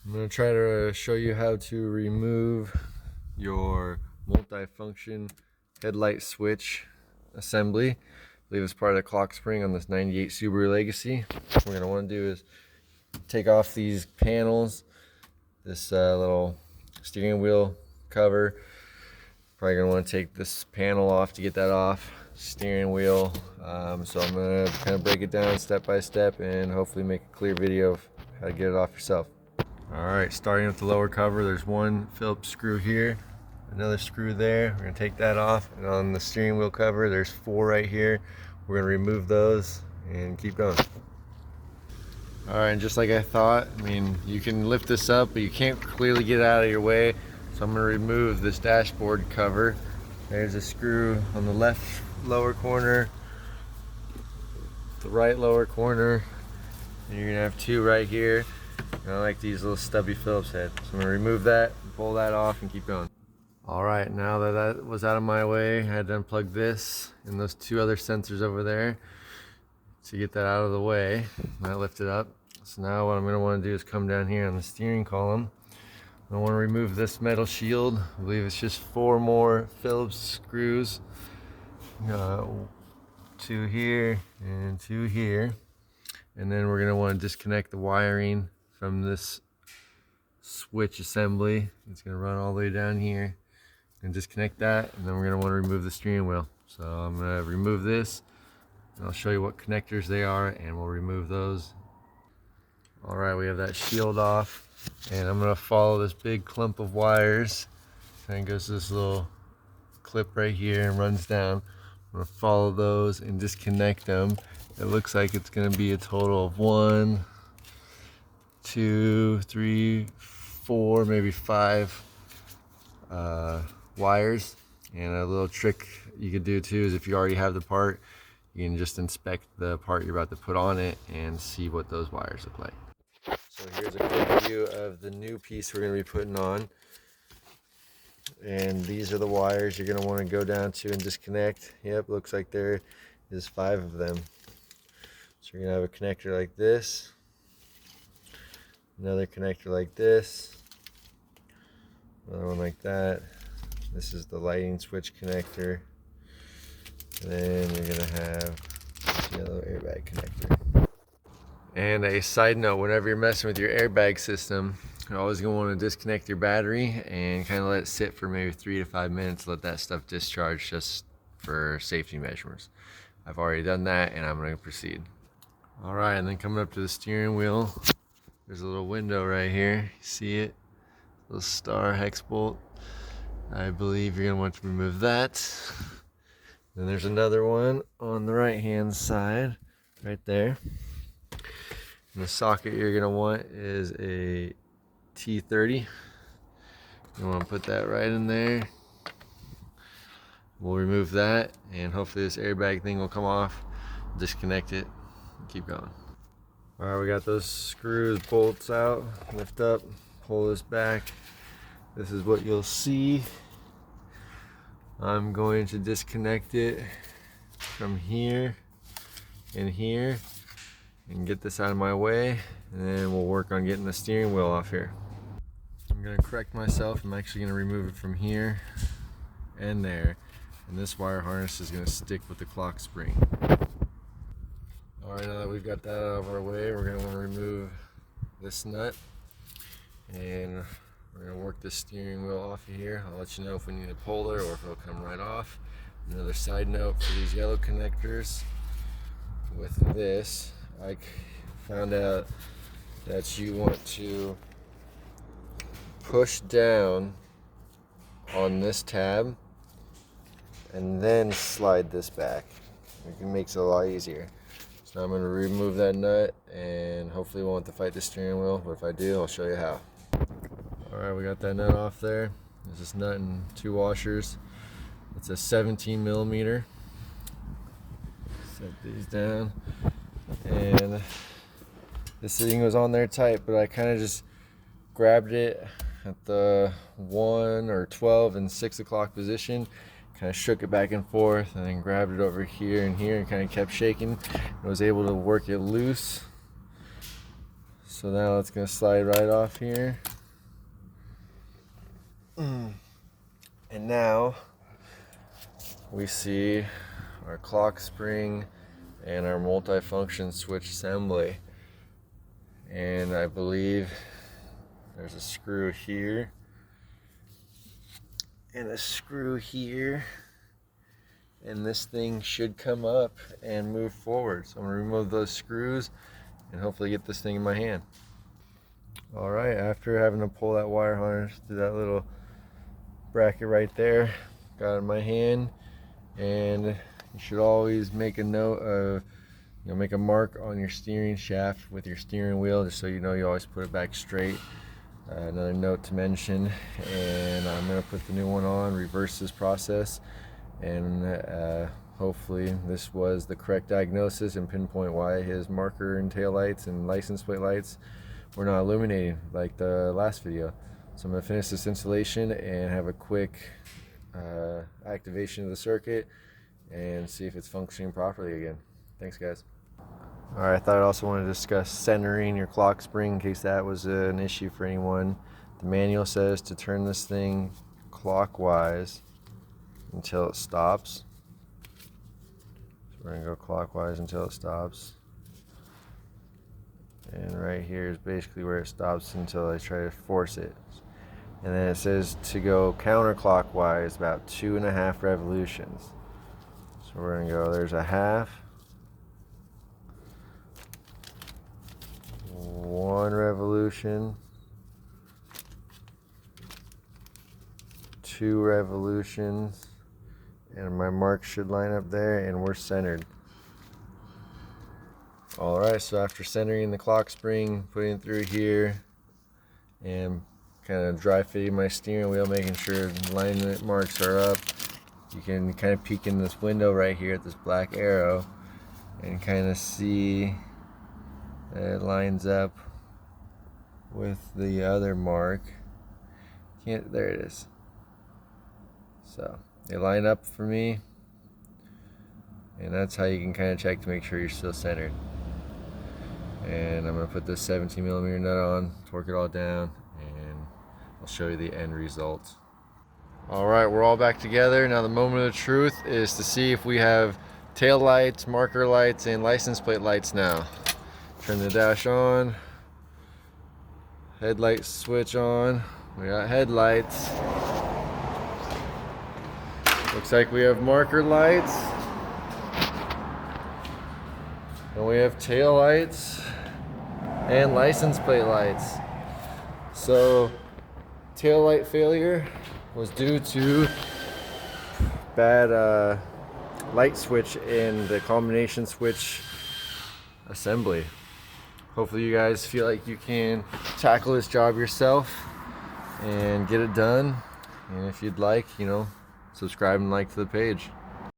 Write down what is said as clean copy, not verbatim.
I'm going to try to show you how to remove your multi-function headlight switch assembly. I believe it's part of the clock spring on this 98 Subaru Legacy. What we're going to want to do is take off these panels, this little steering wheel cover. Probably going to want to take this panel off to get that off. Steering wheel. So I'm going to kind of break it down step by step and hopefully make a clear video of how to get it off yourself. Alright, starting with the lower cover, there's one Phillips screw here, another screw there. We're going to take that off, and on the steering wheel cover there's 4 right here. We're going to remove those and keep going. Alright, and just like I thought, you can lift this up, but you can't clearly get it out of your way. So I'm going to remove this dashboard cover. There's a screw on the left lower corner, the right lower corner, and you're going to have 2 right here. And I like these little stubby Phillips heads. So I'm going to remove that, pull that off, and keep going. Alright, now that that was out of my way, I had to unplug this and those 2 other sensors over there to get that out of the way. I lift it up. So now what I'm going to want to do is come down here on the steering column. I want to remove this metal shield. I believe it's just 4 more Phillips screws. 2 here and 2 here. And then we're going to want to disconnect the wiring from this switch assembly. It's going to run all the way down here and disconnect that, and then we're going to want to remove the steering wheel. So I'm going to remove this, and I'll show you what connectors they are, and we'll remove those. Alright, we have that shield off, and I'm going to follow this big clump of wires. And it goes to this little clip right here and runs down. I'm going to follow those and disconnect them. It looks like it's going to be a total of 1, 2, 3, 4, maybe 5 wires. And a little trick you could do too is if you already have the part, you can just inspect the part you're about to put on it and see what those wires look like. So here's a quick view of the new piece we're going to be putting on. And these are the wires you're going to want to go down to and disconnect. Yep, looks like there is 5 of them. So you're going to have a connector like this, another connector like this, another one like that. This is the lighting switch connector. And then you're going to have this yellow airbag connector. And a side note, whenever you're messing with your airbag system, you're always going to want to disconnect your battery and kind of let it sit for maybe 3 to 5 minutes, let that stuff discharge just for safety measures. I've already done that and I'm going to proceed. Alright, and then coming up to the steering wheel, there's a little window right here. You see it? Little star hex bolt. I believe you're going to want to remove that. Then there's another one on the right hand side, right there. And the socket you're going to want is a T30. You want to put that right in there. We'll remove that, and hopefully this airbag thing will come off. Disconnect it and keep going. Alright, we got those screws, bolts out. Lift up, pull this back. This is what you'll see. I'm going to disconnect it from here and here and get this out of my way, and then we'll work on getting the steering wheel off here. I'm going to correct myself. I'm actually going to remove it from here and there, and this wire harness is going to stick with the clock spring. Alright, now that we've got that out of our way, we're going to want to remove this nut, and we're going to work the steering wheel off of here. I'll let you know if we need a puller or if it'll come right off. Another side note for these yellow connectors, with this, I found out that you want to push down on this tab and then slide this back. It makes it a lot easier. So I'm going to remove that nut, and hopefully won't have to fight the steering wheel, but if I do, I'll show you how. Alright, we got that nut off there. There's this nut and 2 washers. It's a 17 millimeter. Set these down. And this thing was on there tight, but I kind of just grabbed it at the 1 or 12 and 6 o'clock position, kind of shook it back and forth, and then grabbed it over here and here and kind of kept shaking. I was able to work it loose. So now it's going to slide right off here. And now we see our clock spring and our multifunction switch assembly. And I believe there's a screw here and a screw here, and this thing should come up and move forward. So I'm going to remove those screws and hopefully get this thing in my hand. All right, after having to pull that wire harness through that little bracket right there, got it in my hand. And you should always make a note of, make a mark on your steering shaft with your steering wheel, just so you know you always put it back straight. Another note to mention, and I'm going to put the new one on, reverse this process, and hopefully this was the correct diagnosis and pinpoint why his marker and tail lights and license plate lights were not illuminating like the last video. So I'm going to finish this installation and have a quick activation of the circuit and see if it's functioning properly again. Thanks, guys. Alright, I thought I also wanted to discuss centering your clock spring in case that was an issue for anyone. The manual says to turn this thing clockwise until it stops. So we're going to go clockwise until it stops. And right here is basically where it stops until I try to force it. And then it says to go counterclockwise about 2.5 revolutions. So we're going to go, there's a half, 1 revolution, 2 revolutions, and my mark should line up there, and we're centered. Alright, so after centering the clock spring, putting it through here, and kind of dry fitting my steering wheel, making sure the alignment marks are up, you can kind of peek in this window right here at this black arrow and kind of see that it lines up with the other mark. There it is. So they line up for me, and that's how you can kind of check to make sure you're still centered. And I'm going to put this 17mm nut on, torque it all down, and I'll show you the end result. Alright, we're all back together. Now the moment of the truth is to see if we have tail lights, marker lights, and license plate lights now. Turn the dash on, headlight switch on, we got headlights. Looks like we have marker lights, and we have tail lights and license plate lights. So tail light failure was due to bad light switch in the combination switch assembly. Hopefully you guys feel like you can tackle this job yourself and get it done. And if you'd like, subscribe and like to the page.